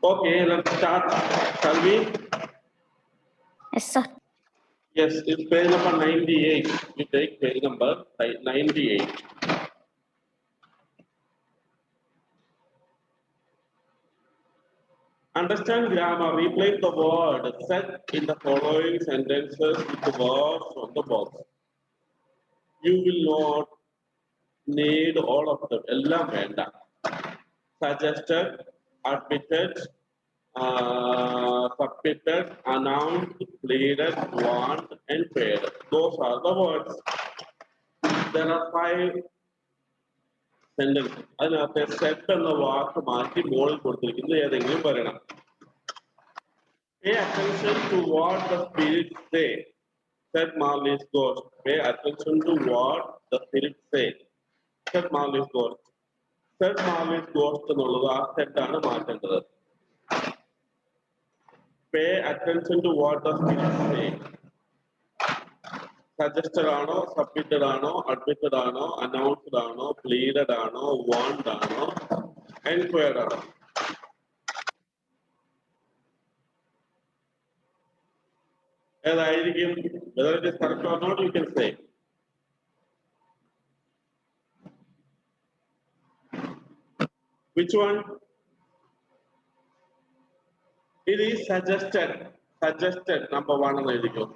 Okay, let's start. Shall we? Yes, sir. Yes, it's page number 98. We take page number 98. Understand grammar. Replace the word set in the following sentences with the words on the box. You will not need all of them. എല്ലാം വേണ്ട. Suggested, admitted, submitted, announced, pleaded, warned, and paid. Those are the words. There are 5 sentences. അതിനകത്ത് set എന്ന വാക്ക് മാറ്റി മുകളിൽ കൊടുത്തിരിക്കുന്നത് ഏതെങ്കിലും പറയണം. Pay attention to what the spirits say, said Marley's ghost. Pay attention to what the spirits say, said Marley's ghost. Said Marley's ghost എന്നുള്ളത് ആ സെറ്റാണ് മാറ്റേണ്ടത്. Pay attention to what the spirits say. Suggested ആണോ, submitted ആണോ, admitted ആണോ, announced ആണോ, pleaded ആണോ, warned ആണോ, enquired ആണോ? ഏതായിരിക്കും? Whether it is correct or not, you can say. Which one? It is suggested. Suggested, number 1 എന്നായിരിക്കും.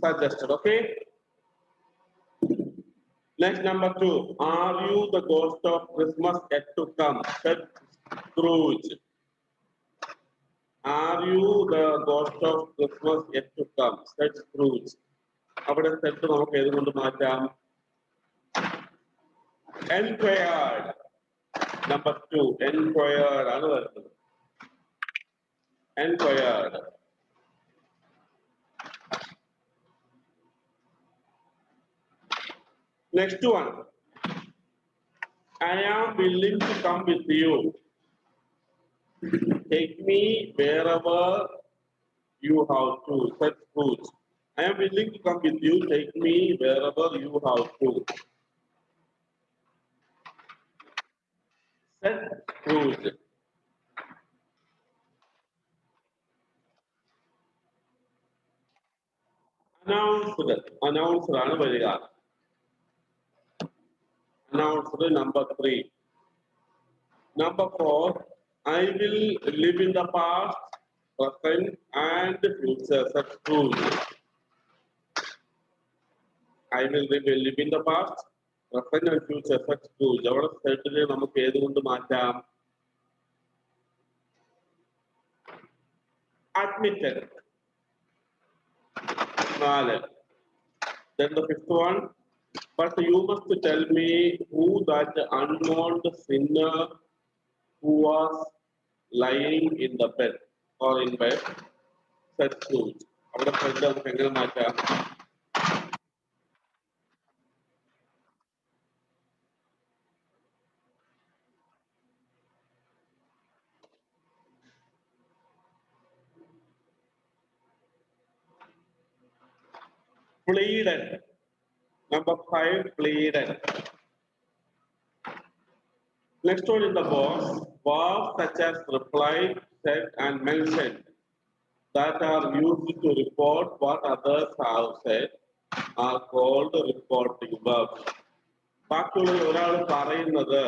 Suggested, okay? Next, number 2. Are you the ghost of Christmas yet to come? Said Scrooge. Are you the ghost of Christmas yet to come? Said Scrooge. അവിടെ set നമുക്ക് ഏതുകൊണ്ട് മാറ്റാം? Enquired. Number 2. Enquired ആണ് വരുന്നത്. Enquired. Next one. I am willing to come with you. Take me wherever you have to, said Scrooge. I am willing to come with you. Take me wherever you have to, said Scrooge. Announced ആണ് വരിക. Announced number 3. Number 4. I will live in the past, present, and future, said Scrooge. I will live in the past, present, and future, said Scrooge. അവിടെ സെറ്റിനെ നമുക്ക് ഏതുകൊണ്ട് മാറ്റാം? Admitted. 4. Then the 5th one. But you must tell me who that unmourned sinner who was lying in the bed or in bed, said Scrooge. അവിടെ set നമുക്ക് എങ്ങനെ മാറ്റാം? Pleaded. Number 5, pleaded. Next one in the box, verbs such as replied, said, and mentioned that are used to report what others have said are called reporting verbs. ബാക്കിയുള്ള ഒരാൾ പറയുന്നത്.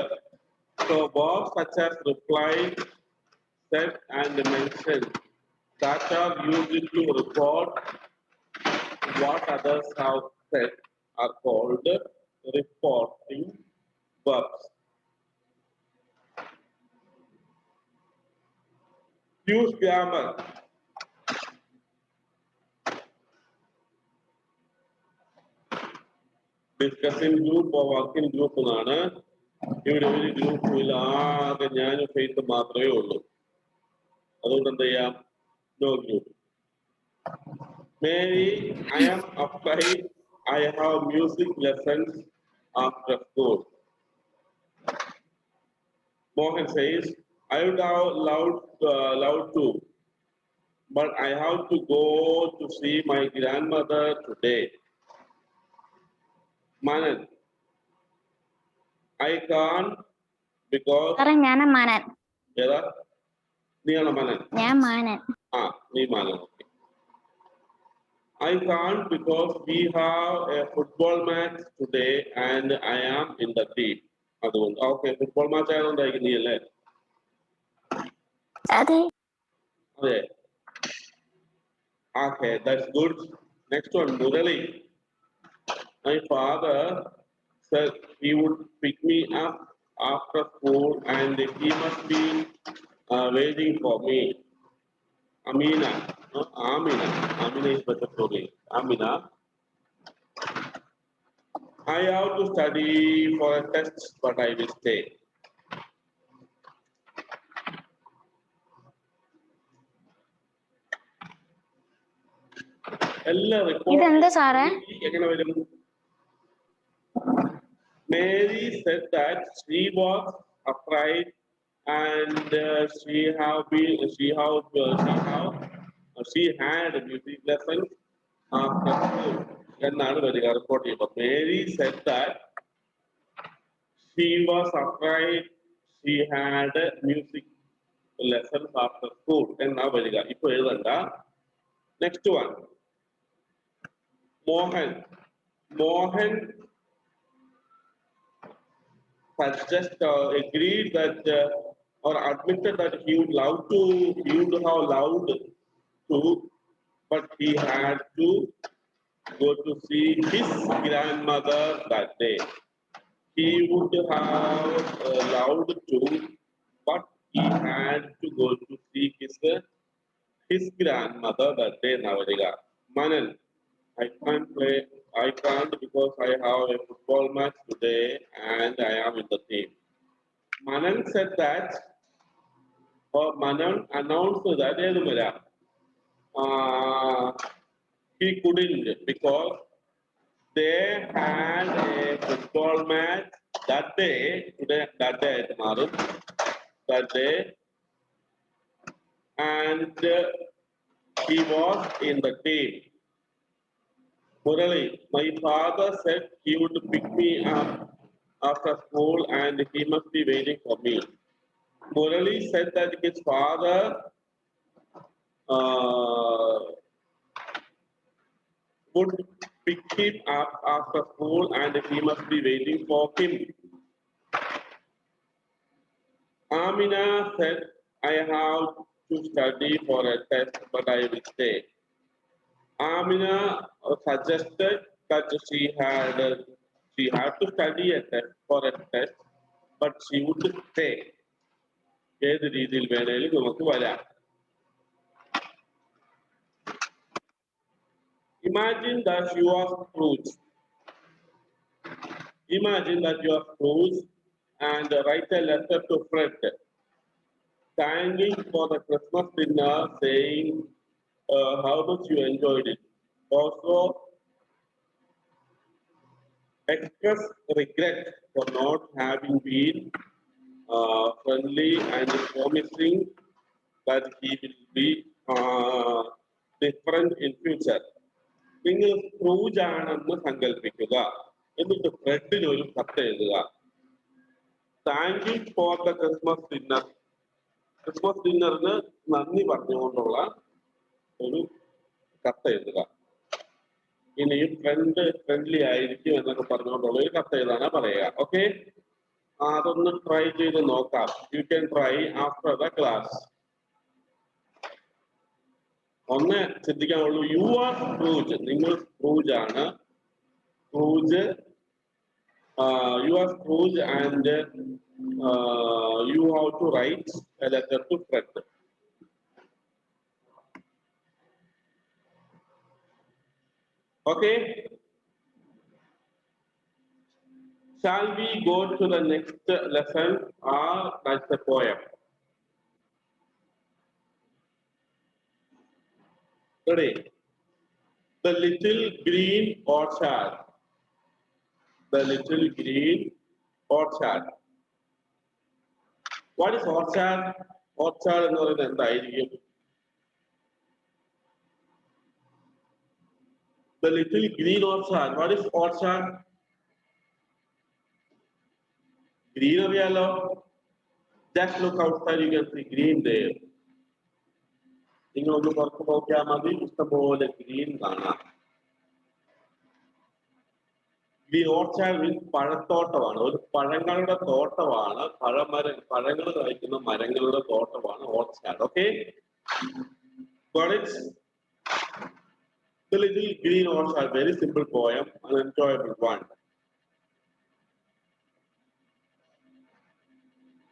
So verbs such as replied, said, and mentioned that are used to report what others have said are called reporting verbs. Use grammar. Discussing group or working group എന്നാണ്. ഇവിടെ ഒരു ഗ്രൂപ്പിൽ ആകെ ഞാനും faith മാത്രമേ ഉള്ളൂ. അതുകൊണ്ട് എന്ത് ചെയ്യാം? No group. Mary, I am afraid I have music lessons after school. Mohan says, I would have loved to, but I have to go to see my grandmother today. Manan, I can't because സാറേ ഞാൻ മാനൻ. ഏതാ നീയാണോ മനൻ? ഞാൻ മാനൻ. നീ മാനൻ. Okay. I can't because we have a football match today and I am in the team. അതുകൊണ്ട് okay football match ആയതുകൊണ്ടായിരിക്കും നീ അല്ലേ? അതെ. അതെ. Okay, that's good. Next one, Murali. My father said he would pick me up after school and he must be waiting for me. Amina. No, Amina. Amina is better for me. Amina. I have to study for a test, but I will stay. ഇതെന്താ സാറേ? എങ്ങനെ വരും? Mary said that she was afraid and she had music lessons after school. എന്നാണ് വരിക report ചെയ്യുമ്പോൾ. Mary said that she was afraid she had music lessons after school. എന്നാ വരിക. ഇപ്പൊ എഴുതണ്ട. Next one. Mohan agreed that or admitted that he would have loved to, but he had to go to see his grandmother that day. He would have loved to, but he had to go to see his grandmother that day. Navadiga. Manan. I can't because I have a football match today and I am in the team. Manan said that, or Manan announced that he couldn't because they had a football match that day, tomorrow, that day, and he was in the team. Murali, my father said he would pick me up after school and he must be waiting for me. Murali said that his father would pick him up after school and he must be waiting for him. Amina said, I have to study for a test, but I will stay. Amina suggested that she had to study for a test, but she would stay. ഏത് രീതിയിൽ വേണേലും നമുക്ക് വരാം. Imagine that you are Scrooge. Imagine that you are Scrooge and write a letter to Fred, thanking for the Christmas dinner, saying how much you enjoyed it. Also, express regret for not having been friendly and promising that he will be different in future. നിങ്ങൾ Scrooge ആണെന്ന് സങ്കല്പിക്കുക. എന്നിട്ട് ഫ്രെഡിന് ഒരു കത്ത് എഴുതുക. Thank you for the Christmas dinner. Christmas ഡിന്നറിന് നന്ദി പറഞ്ഞുകൊണ്ടുള്ള ഒരു കത്ത് എഴുതുക. ഇനിയും ഫ്രണ്ട്ലി ആയിരിക്കും എന്നൊക്കെ പറഞ്ഞുകൊണ്ടുള്ള ഒരു കത്ത് എഴുതാനാ പറയുക. ഓക്കെ, അതൊന്ന് ട്രൈ ചെയ്ത് നോക്കാം. You can try after the class. ഒന്ന് ചിന്തിക്കാനുള്ളൂ, യു ആർ സ്ക്രൂജ്, നിങ്ങൾ സ്ക്രൂജ് ആണ്. Scrooge, you are Scrooge and you have to write a letter to Fred. Okay, shall we go to the next lesson or that's the poem? Ready? The little green orchard. The little green orchard. What is orchard? Orchard എന്ന് പറയുന്നത് എന്തായിരിക്കും? The little green orchard. What is orchard? Green or yellow? Just look outside, you can see green there. നിങ്ങൾ ഒന്ന് പുറത്ത് നോക്കിയാൽ മതി, ഇഷ്ടംപോലെ green കാണാം. ഗ്രീൻ ഓർച്ചാർഡ് മീൻസ് പഴത്തോട്ടമാണ്, ഒരു പഴങ്ങളുടെ തോട്ടമാണ്, പഴങ്ങൾ കഴിക്കുന്ന മരങ്ങളുടെ തോട്ടമാണ് orchard. Okay, got it? The Little Green Orchard, very simple poem, an enjoyable one.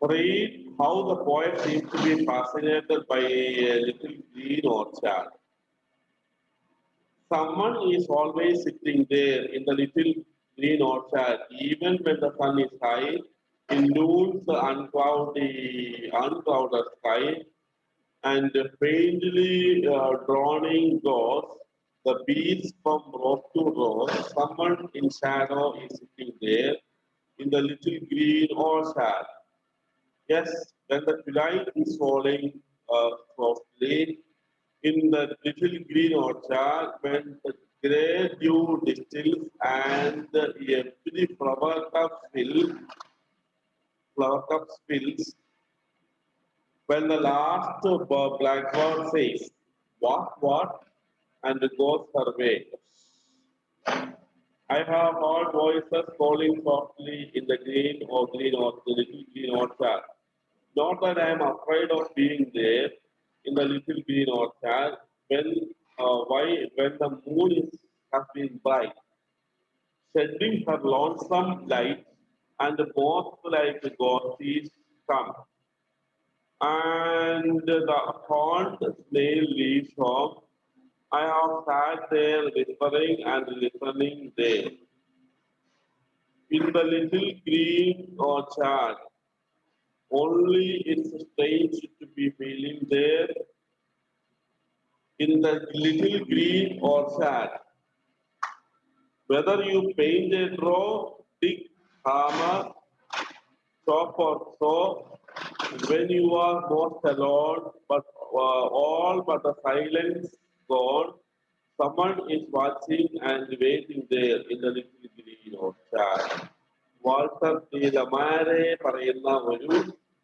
Read how the poet seems to be fascinated by a little green orchard. Someone is always sitting there in the little green orchard, even when the sun is high, in noon's unclouded sky, and faintly droning goes the beats from rose to rose. Someone in shadow is sitting there in the little green orchard. Yes, when the twilight is falling softly in the little green orchard, when the grey dew distills and every flower cup fills, when the last blackbird says, what, and goes her way. I have heard voices calling softly in the little green orchard. Not that I am afraid of being there in the little green orchard when the moon has been bright, shedding her lonesome light, and most like ghosties come, and the horned snail leaves home. I have sat there whispering and listening there in the little green orchard. Only it's strange to be feeling there in the little green orchard. Whether you paint a draw, dig, hammer, chop or saw, when you are most alone, but all but the silence gone, someone is watching and waiting there in the little green orchard. Walter la Mare പറയുന്ന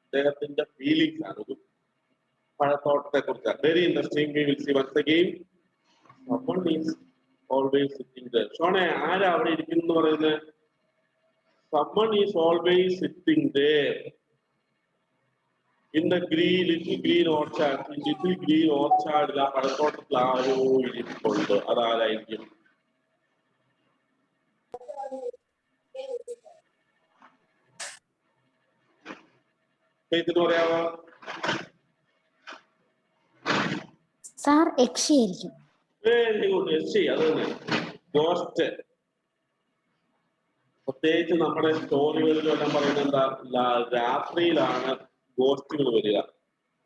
അദ്ദേഹത്തിന്റെ feelings ആണ് ഒരു പഴത്തോട്ടത്തെ കുറിച്ച്. Very interesting. We will see once again. someone is always sitting there. ഷോണെ, ആരാ അവിടെ ഇരിക്കുന്നു എന്ന് പറയുന്നത്? someone is always sitting there in the little green orchard. In little green orchard, ആ പഴത്തോട്ടത്തിൽ ആരോ ഇരിപ്പുണ്ട്. അതാരായിരിക്കും? പറയാമോ? സാർ യക്ഷിയായിരിക്കും. വെരി ഗുഡ്, യക്ഷി. അത് തന്നെ, ഗോസ്റ്റ്. പ്രത്യേകിച്ച് നമ്മുടെ സ്റ്റോറികളിലെല്ലാം പറയുന്നത് എന്താ, രാത്രിയിലാണ് ഗോസ്റ്റുകൾ വരിക,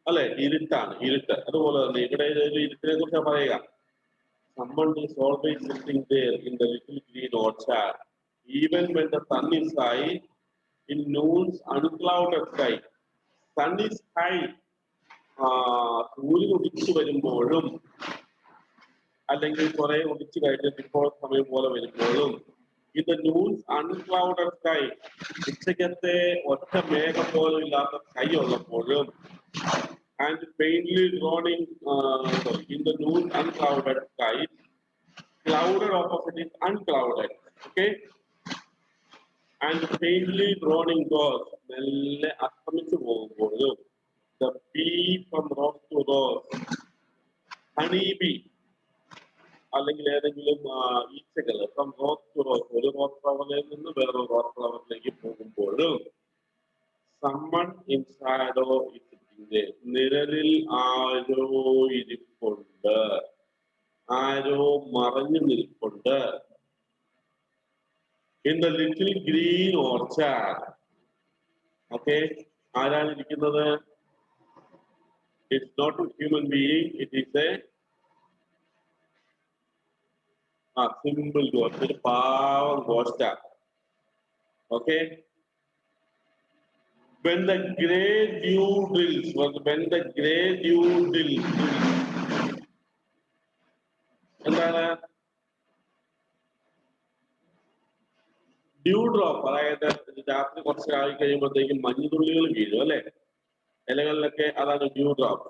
അല്ലെ? ഇരുട്ടാണ്, ഇരുട്ട്. അതുപോലെ തന്നെ ഇവിടെ ഇരുട്ടിനെ കുറിച്ച് പറയുക. someone is always sitting there in the little green orchard, even when the sun is high, in noon's unclouded sky. sun is high, സൂര്യൻ ഉദിച്ചു വരുമ്പോഴും അല്ലെങ്കിൽ കുറെ ഉദിച്ചു കഴിഞ്ഞിട്ട് ഇപ്പോൾ സമയം പോലെ വരുമ്പോഴും, in the noon's unclouded sky, ഉച്ചക്കത്തെ ഒറ്റ മേഘം പോലും ഇല്ലാത്ത sky ഉള്ളപ്പോഴും, and faintly droning in the noon unclouded sky, clouded opposite is unclouded, okay, and faintly droning goes, മെല്ലെ അസ്തമിച്ചു പോകുമ്പോഴും, the bee from rose to rose, honey bee അല്ലെങ്കിൽ ഏതെങ്കിലും ഈച്ചകൾ ഫ്രം റോസ് ടു റോസ്, ഒരു റോസ് ഫ്ലവറിൽ നിന്ന് വേറൊരു rose ഫ്ലവറിലേക്ക് പോകുമ്പോഴും, someone in shadow is sitting there, നിഴലിൽ ആരോ ഇരിപ്പുണ്ട്, ആരോ മറഞ്ഞു നിൽപ്പുണ്ട്. in the little green orchard. Okay, ആരാണ് ഇരിക്കുന്നത്? it's not a human being, it is a simple ghost, ഒരു പാവം ഗോസ്റ്റാ. Okay, when the grey dew drills, എന്താണ്? ഡ്യൂ ഡ്രോപ്പ്, അതായത് രാത്രി കുറച്ച് ആയി കഴിയുമ്പോഴത്തേക്കും മഞ്ഞുതുള്ളികൾ വീഴും അല്ലെ ഇലകളിലൊക്കെ, അതാണ് ഡ്യൂ ഡ്രോപ്പ്.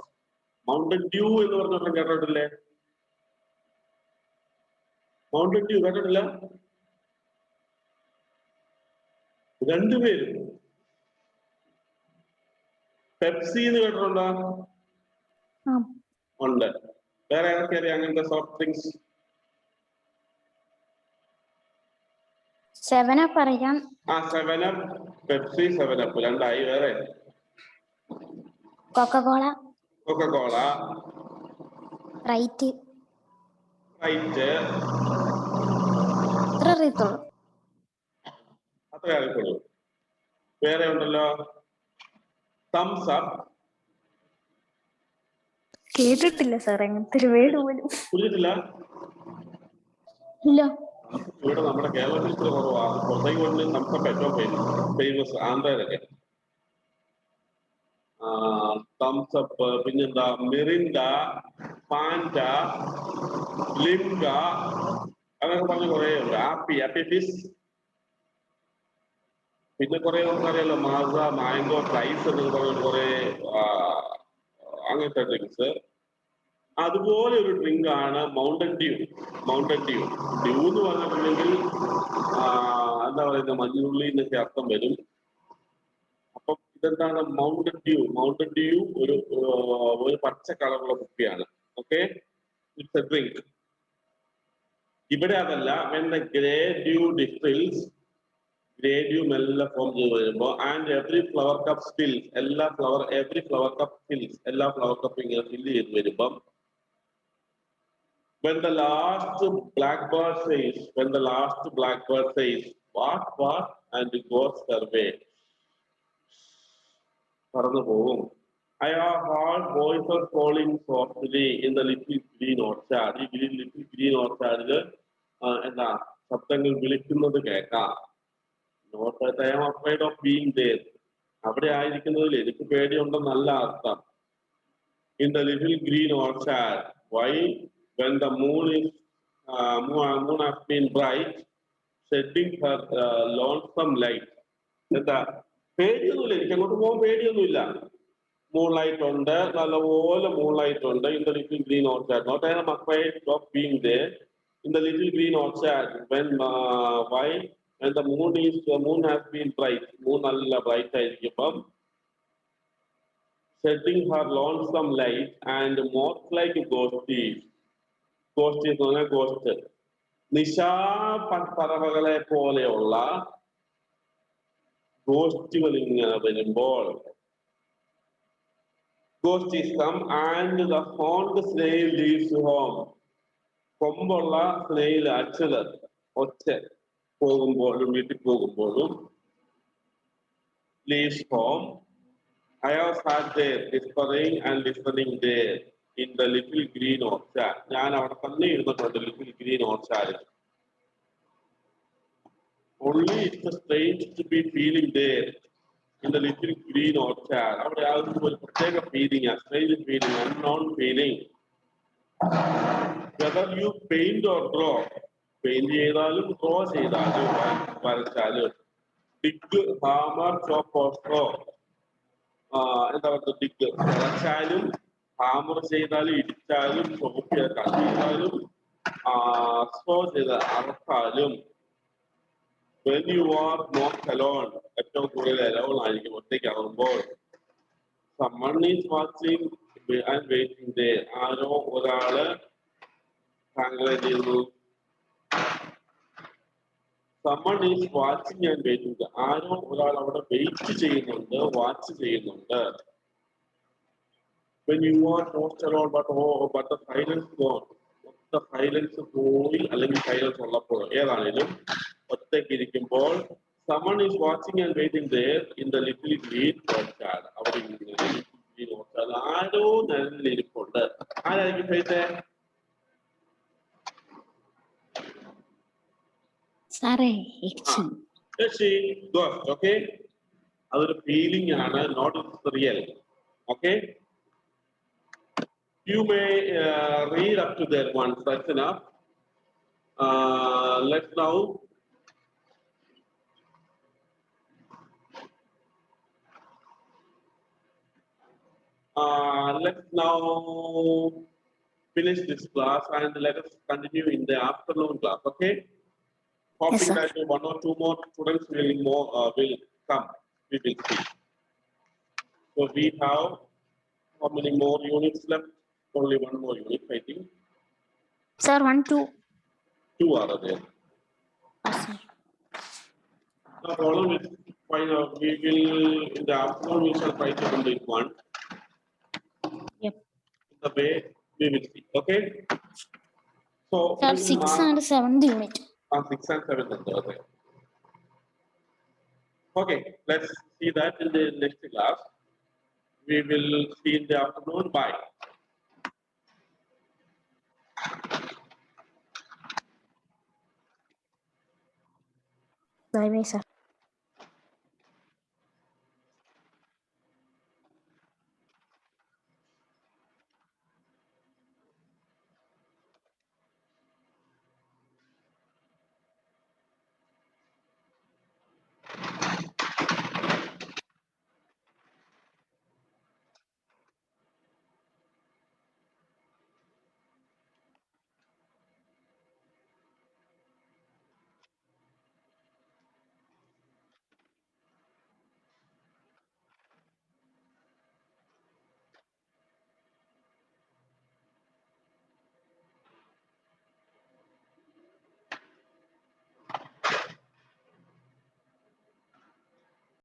മൗണ്ടൻ ഡ്യൂ എന്ന് പറഞ്ഞൊക്കെ കേട്ടിട്ടില്ലേ? മൗണ്ടൻ ഡ്യൂ കേട്ടിട്ടില്ല? രണ്ടുപേരും. പെപ്സി എന്ന് കേട്ടിട്ടുണ്ടോ? ഉണ്ട്. വേറെ ഏതൊക്കെ അറിയാം അങ്ങനത്തെ സോഫ്റ്റ് ഡ്രിങ്ക്സ്? 7up അറിയാം. 7up, പെപ്സി, 7up രണ്ടായി. വേറെ കൊക്കക്കോള, കൊക്കക്കോള, റൈറ്റ്, റൈറ്റ്, ഇത്ര അറിയത്തുള്ളൂ. അത്രേ അറിയത്തുള്ളൂ. വേറെ ഉണ്ടല്ലോ തംസ് അപ്പ്. കേട്ടിട്ടില്ല സാർ അങ്ങനത്തെ ഒരു വേർഡ് പോലും. കുടിച്ചിട്ടില്ല? ഇല്ല. ഇവിടെ നമ്മുടെ കേരളത്തിൽ ഇത്ര കുറവാണ്. പുറത്തേക്ക് കൊണ്ട് തംസ് അപ്പ് ഏറ്റവും ഫേമസ് ആന്ധ്രയിലൊക്കെ. തംസ് അപ്പ്, പിന്നെന്താ മിറിൻഡ, പാൻഡ, ലിംഗ, അതൊക്കെ പറഞ്ഞ കുറെ ഉണ്ട്. ആപ്പി ഫിസ്, പിന്നെ കുറെ നമുക്കറിയാലോ മാസ, മാംഗോ, ഫ്ലൈസ് എന്നൊക്കെ പറഞ്ഞ കുറെ അങ്ങനത്തെ ഡ്രിങ്ക്സ്. അതുപോലെ ഒരു ഡ്രിങ്ക് ആണ് മൗണ്ടൻ ഡ്യൂ. മൗണ്ടൻ ഡ്യൂ എന്ന് പറഞ്ഞിട്ടുണ്ടെങ്കിൽ എന്താ പറയുന്നത്, മഞ്ഞുള്ളി എന്നൊക്കെ അർത്ഥം വരും. അപ്പം ഇതെന്താണ് മൗണ്ടൻ ഡ്യൂ? മൗണ്ടൻ ഡ്യൂ ഒരു പച്ച കളറുള്ള കുപ്പിയാണ്. Okay, it's a drink. ഇവിടെ അതല്ല. when the grey dew distills, grey dew മെല്ലെ ഫോം ചെയ്ത് വരുമ്പോൾ and every flower cup fills, every flower cup fills, എല്ലാ ഫ്ലവർ കപ്പും ഇങ്ങനെ ഫില്ല് ചെയ്ത് വരുമ്പം when the last blackbird says what and goes their way, പറന്നു പോകും. I have heard voices calling softly in the little green orchard. ഈ little green ഓർച്ചാർഡില് എന്താ ശബ്ദങ്ങൾ വിളിക്കുന്നത് കേൾക്കാം. Not that I am afraid of being there. അവിടെ ആയിരിക്കുന്നതിൽ എനിക്ക് പേടിയുണ്ടെന്നല്ല അർത്ഥം. In the little green orchard. Why? When the moon has been bright, shedding her lonesome light. എന്താ പേടിയൊന്നുമില്ല, എനിക്ക് അങ്ങോട്ട് പോകാൻ പേടിയൊന്നുമില്ല. മൂൺലൈറ്റ് ഉണ്ട്, നല്ലപോലെ മൂൺലൈറ്റ് ഉണ്ട്. In the little green orchard. Not I am afraid of being there. In the little green orchard. Why? When the moon has been bright. Moon നല്ല bright ആയിരിക്കുമ്പം shedding her lonesome light and most like ghosties. Ghosties എന്ന് പറഞ്ഞാൽ ghost, നിശാപറവകളെ പോലെയുള്ള ഗോസ്റ്റുകൾ ഇങ്ങനെ വരുമ്പോൾ Ghosties come and the horned snail leaves home. കൊമ്പുള്ള snail അച്ഛന് ഒച്ച പോകുമ്പോഴും വീട്ടിൽ പോകുമ്പോഴും leaves home. I have sat there whispering and listening there in the little green orchard. ഞാൻ അവിടെ തന്നെ ഇരുന്നിട്ടുണ്ട് little green orchard. Only it's strange to be feeling there in the little green orchard. അവിടെ ആ ഒരു പ്രത്യേക feeling, strange feeling, unknown feeling. Whether you paint or draw, paint ചെയ്താലും draw ചെയ്താലും വരച്ചാലും, dig, hammer, chop or straw, എന്താ പറയുക, dig വരച്ചാലും, hammer ചെയ്താലും, ഇടിച്ചാലും, ചോപ്പ് ചെയ്താലും, സ്ട്രോ ചെയ്ത് അറക്കാലും. When you are not alone, ഏറ്റവും കൂടുതൽ alone ആയിരിക്കും ഒറ്റയ്ക്കാകുമ്പോൾ. Someone is watching and waiting there. ആരോ ഒരാള് താങ്കളെ ചെയ്യുന്നു. Someone is watching and waiting. ആരോ ഒരാൾ അവിടെ വെയിറ്റ് ചെയ്യുന്നുണ്ട്, വാച്ച് ചെയ്യുന്നുണ്ട്. When you are not alone, but the silence gone. The silence പോയി, അല്ലെങ്കിൽ സൈലൻസ് ഉള്ളപ്പോൾ ഏതാണേലും ഒറ്റയ്ക്ക് ഇരിക്കുമ്പോൾ someone is watching and waiting there in the little green orchard. അവിടെ green orchard ആരോ നിഴലിലിരിപ്പുണ്ട്. ആരായിരിക്കും ഫെയ്ത്തെ? സാറേ ഗോസ്റ്റ്. ഓക്കെ, അതൊരു ഫീലിംഗ് ആണ്, not it's real. Okay, you may read up to that one. That's enough. Let's now let's now finish this class and let us continue in the afternoon class. Okay. Hoping sir. that one or two more students will come. We will see. So we have how many more units left? Only one more unit, I think. Sir, 1, 2. 2 are there. Yes, sir. The problem is fine. We will in the afternoon we shall try to complete one. Yep. The way we will see. Okay. So Sir, we will 6 mark and 7th unit. 6 and 7 and okay. Okay, let's see that in the next class. We will see in the afternoon. Bye. Bye bye, sir.